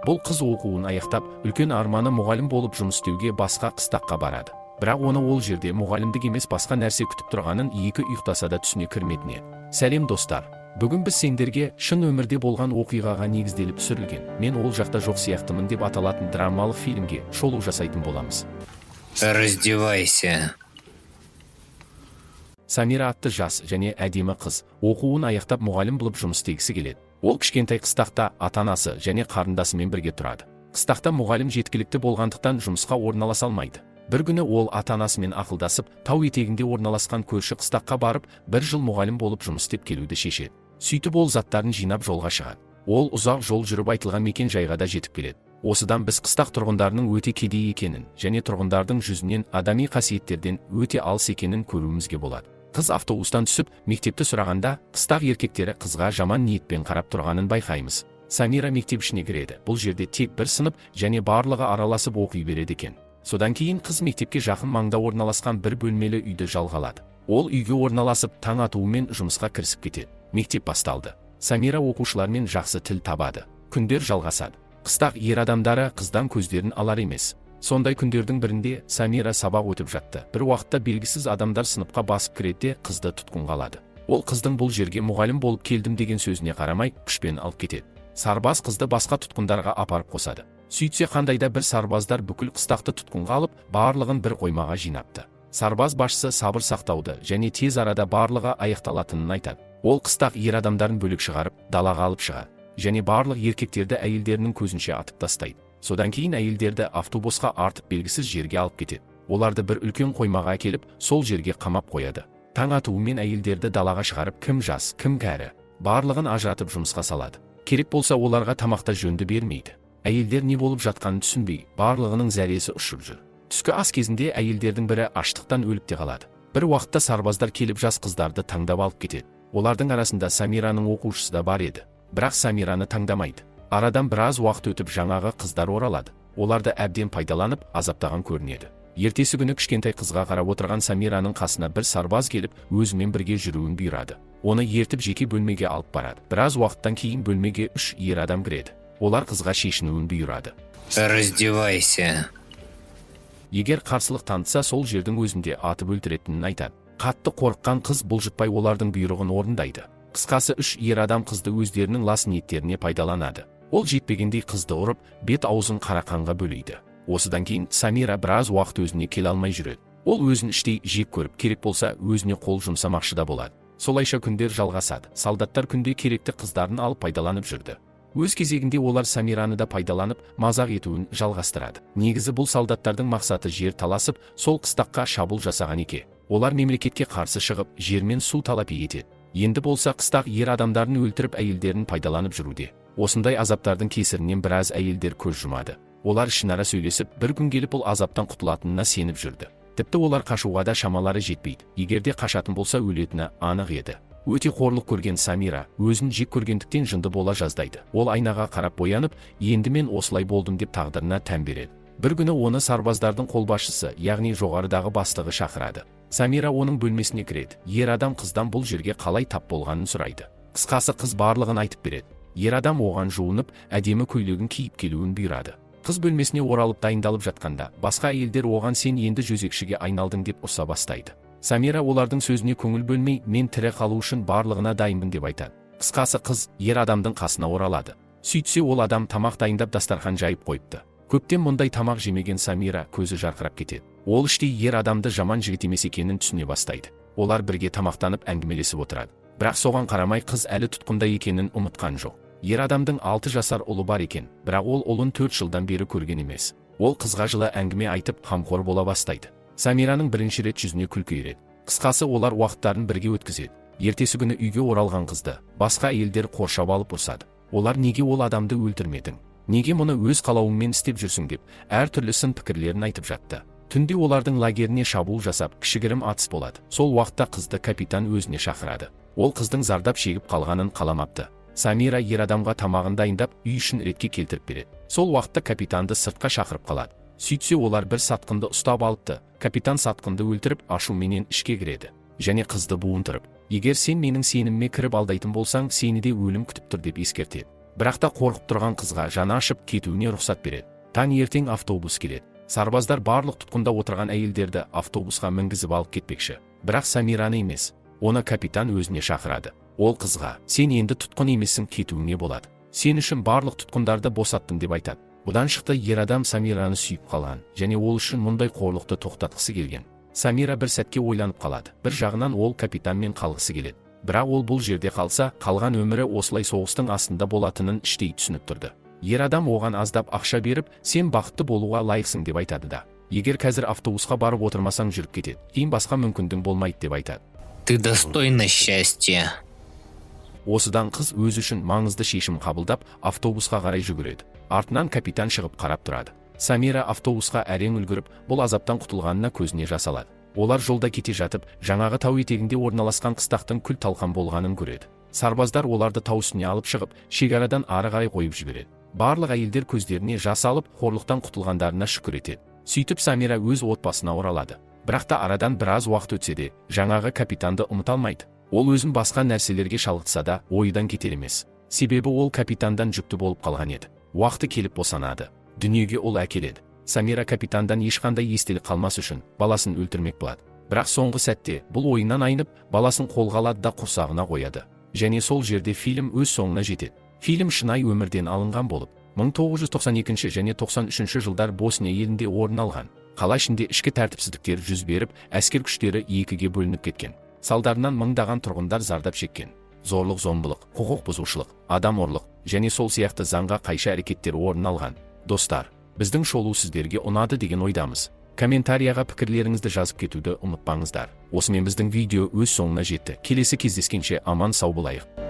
Бұл қыз оқуын аяқтап, үлкен арманы мұғалім болып жұмыс істеуге басқа қыстаққа барады. Бірақ оны ол жерде мұғалімдік емес басқа нәрсе күтіп тұрғанын екі ұйықтаса да түсіне кірмейтін еді. Сәлем достар. Бүгін біз сендерге шын өмірде болған оқиғаға негізделіп түсірілген "Мен ол жақта жоқ сияқтымын" деп аталатын драмалық фильмге шолу жасайтын боламыз. Раздевайся. Самира атты жас және әдемі қыз оқуын аяқтап мұғалім болып жұмыс істегісі келеді. Ол кішкентай қыстақта ата-анасы және қарындасымен бірге тұрады. Қыстақта мұғалім жеткілікті болғандықтан жұмысқа орналаса алмайды. Бір күні ол ата-анасымен ақылдасып, тау етегінде орналасқан көрші қыстаққа барып, бір жыл мұғалім болып жұмыс істеп келуді шешеді. Сөйтіп ол заттарын жинап жолға шығады. Ол ұзақ жол жүріп айтылған мекен жайға да жетіп келеді. Осыдан біз қыстақ тұрғындарының өте кедей екенін және тұрғындардың жүзінен адами қасиеттерден өте алыс екенін көруімізге болады. Қыз автобустан түсіп, мектепті сұрағанда, қыстақ еркектері қызға жаман ниетпен қарап тұрғанын байқаймыз. Самира мектеп ішіне кіреді. Бұл жерде тек бір сынып және барлығы араласып оқи береді екен. Содан кейін қыз мектепке жақын маңда орналасқан бір бөлмелі үйді жалға алады. Ол үйге орналасып, таң атуымен жұмысқа кірісіп кетеді. Мектеп басталды. Самира оқушылармен жақсы тіл табады. Күндер жалғасады. Қыстақ ер адамдары қыздан көздерін алар емес. Сондай күндердің бірінде Самира сабақ өтіп жатты. Бір уақытта белгісіз адамдар сыныпқа басып кіреді, қызды тұтқынға алады. Ол қыздың бұл жерге мұғалім болып келдім деген сөзіне қарамай, күшпен алып кетеді. Сарбаз қызды басқа тұтқындарға апарып қосады. Сөйтсе қандайда бір сарбаздар бүкіл қыстақты тұтқынға алып, барлығын бір қоймаға жинапты. Сарбаз басшысы сабыр сақтауды және тез арада барлығы аяқталатынын айтады. Ол қыстақ ер адамдарын бөлек шығарып, далаға алып шығады және барлық еркектерді әйелдерінің көзінше атып тастайды. Содан кейін әйелдерді автобусқа артып белгісіз жерге алып кетеді. Оларды бір үлкен қоймаға әкеліп, сол жерге қамап қояды. Таң атуымен әйелдерді далаға шығарып, кім жас, кім кәрі, барлығын ажыратып жұмысқа салады. Керек болса оларға тамақта жөнді бермейді. Әйелдер не болып жатқанын түсінбей, барлығының зәресі ұшып жүр. Түскі ас кезінде әйелдердің бірі аштықтан өліп те қалады. Бір уақытта сарбаздар келіп жас қыздарды таңдап алып кетеді. Олардың арасында Самираның оқушысы да бар еді. Бірақ Самираны таңдамайды. Арадан біраз уақыт өтіп жаңағы қыздар оралады. Оларды әбден пайдаланып, азаптаған көрінеді. Ертесі күні кішкентай қызға қарап отырған Самираның қасына бір сарбаз келіп, өзімен бірге жүруін бұйырады. Оны ертіп жеке бөлмеге алып барады. Біраз уақыттан кейін бөлмеге 3 ер адам кіреді. Олар қызға шешінуін бұйырады. Раздевайся. Егер қарсылық танытса, сол жердің өзінде атып өлтіретінін айтады. Қатты қорыққан қыз бұлжытпай олардың бұйрығын орындайды. Қысқасы 3 ер адам қызды өздерінің лас ниеттеріне пайдаланады. Ол жетпегендей қызды ұрып, бет аузын қара қанға бөлейді. Осыдан кейін Самира біраз уақыт өзіне келе алмай жүреді. Ол өзін іштей жек көріп, керек болса өзіне қол жұмсамақшы да болады. Солайша күндер жалғасады. Солдаттар күнде керекті қыздарын алып пайдаланып жүрді. Өз кезегінде олар Самираны да пайдаланып, мазақ етуін жалғастырады. Негізі бұл солдаттардың мақсаты жер таласып, сол қыстаққа шабуыл жасаған екен. Олар мемлекетке қарсы шығып, жер мен су талап етеді. Енді болса қыстақ ер адамдарын өлтіріп, әйелдерін пайдаланып жүруде. Осындай азаптардың кесірінен біраз әйелдер көз жұмады. Олар ішінара сөйлесіп, бір күн келіп бұл азаптан құтылатынына сеніп жүрді. Тіпті олар қашуға да шамалары жетпейді. Егерде қашатын болса өлетіні анық еді. Өте қорлық көрген Самира өзін жек көргендіктен жынды бола жаздайды. Ол айнаға қарап боянып, енді мен осылай болдым деп тағдырына тән береді. Бір күні оны сарбаздардың қолбасшысы, яғни жоғарыдағы бастығы шақырады. Самира оның бөлмесіне кіреді. Ер адам қыздан бұл жерге қалай тап болғанын сұрайды. Қысқасы қыз барлығын айтып береді. Ер адам оған жуынып, әдемі көйлегін киіп келуін бұйырады. Қыз бөлмесіне оралып дайындалып жатқанда, басқа әйелдер оған сен енді жезөкшеге айналдың деп ұрса бастайды. Самира олардың сөзіне көңіл бөлмей, мен тірі қалу үшін барлығына дайынмын деп айтады. Қысқасы қыз ер адамдың қасына оралады. Сөйтсе ол адам тамақ дайындап дастархан жайып қойыпты. Көптен мұндай тамақ жемеген Самира көзі жарқырап кетеді. Ол іштей ер адамды жаман жігіт емес екенін түсіне бастайды. Олар бірге тамақтанып әңгімелесіп отырады. Бірақ соған қарамай қыз әлі тұтқында екенін ұмытқан жоқ. Ер адамдың 6 жасар ұлы бар екен, бірақ ол ұлын 4 жылдан бері көрген емес. Ол қызға жылы әңгіме айтып, қамқор бола бастайды. Самираның бірінші рет жүзіне күлкі ереді. Қысқасы олар уақыттарын бірге өткізеді. Ертесі күні үйге оралған қызды басқа әйелдер қоршап алып ұрсады. Олар неге ол адамды өлтірмедің? Неге мұны өз қалауыңмен істеп жүрсің деп әртүрлі сын пікірлерін айтып жатты. Түнде олардың лагеріне шабуыл жасап, кішігірім атыс болады. Сол уақытта қызды капитан өзіне шақырады. Ол қыздың зардап шегіп қалғанын қаламапты. Самира ер адамға тамағын дайындап, үй ішін ретке келтіріп береді. Сол уақытта капитанды сыртқа шақырып қалады. Сөйтсе олар бір сатқынды ұстап алыпты. Капитан сатқынды өлтіріп, ашуменен ішке кіреді. Және қызды буындырып, егер сен менің сеніміме кіріп алдайтын болсаң, сені де өлім күтіп тұр деп ескертеді. Бірақ та қорқып тұрған қызға жаны ашып кетуіне рұқсат береді. Таңертең автобус келеді. Сарбаздар барлық тұтқында отырған әйелдерді автобусқа мінгізіп алып кетпекші. Бірақ Самираны емес, оны капитан өзіне шақырады. Ол қызға: "Сен енді тұтқын емессің, кетуіңе болады. Сен үшін барлық тұтқындарды босаттым" деп айтады. Бұдан шықты ер адам Самираны сүйіп қалған және ол үшін мұндай қорлықты тоқтатқысы келген. Самира бір сәтке ойланып қалады. Бір жағынан ол капитанмен қалғысы келеді. Бірақ ол бұл жерде қалса, қалған өмірі осылай соғыстың астында болатынын іштей түсініп тұрды. Ер адам оған аздап ақша беріп, "Сен бақытты болуға лайықсың" деп айтады да. "Егер қазір автобусқа барып отырмасаң жүріп кетеді. Кейін басқа мүмкіндік болмайды" деп айтады. Ты достойна счастья. Осыдан қыз өзі үшін маңызды шешім қабылдап, автобусқа қарай жүгіреді. Артынан капитан шығып қарап тұрады. Самира автобусқа әрең үлгіріп, бұл азаптан құтылғанына көзіне жас алады. Олар жолда кете жатып, жаңағы тау етегінде орналасқан қыстақтың күл-талқан болғанын көреді. Сарбаздар оларды тау үстіне алып шығып, шекарадан ары қарай қойып жібереді. Барлық әйелдер көздеріне жас алып, қорлықтан құтылғандарына шүкір етеді. Сөйтіп Самира өз отбасына оралады. Бірақ та арадан біраз уақыт өтсе де, жаңағы капитанды ұмыта алмайды. Ол өзін басқа нәрселерге шалғытса да, ойдан кетер емес. Себебі ол капитандан жүкті болып қалған еді. Уақыты келіп босанады. Дүниеге ол әкеледі. Самира капитандан ешқандай естелік қалмас үшін баласын өлтірмек болады. Бірақ соңғы сәтте бұл ойынан айнып, баласын қолға алады да құрсағына қояды. Және сол жерде фильм өз соңына жетеді. Фильм шынайы өмірден алынған болып, 1992 және 93 жылдар Босния елінде орын алған. Қала ішінде ішкі тәртіпсіздіктер жүз беріп, әскер күштері екіге бөлініп кеткен. Салдарынан мыңдаған тұрғындар зардап шеккен. Зорлық-зомбылық, құқық бұзушылық, адам ұрлық және сол сияқты заңға қайшы әрекеттер орын алған. Достар, біздің шолу сіздерге ұнады деген ойдамыз. Комментарияға пікірлеріңізді жазып кетуді ұмытпаңыздар. Осымен біздің видео өз соңына жетті. Келесі кездескенше аман сау болайық.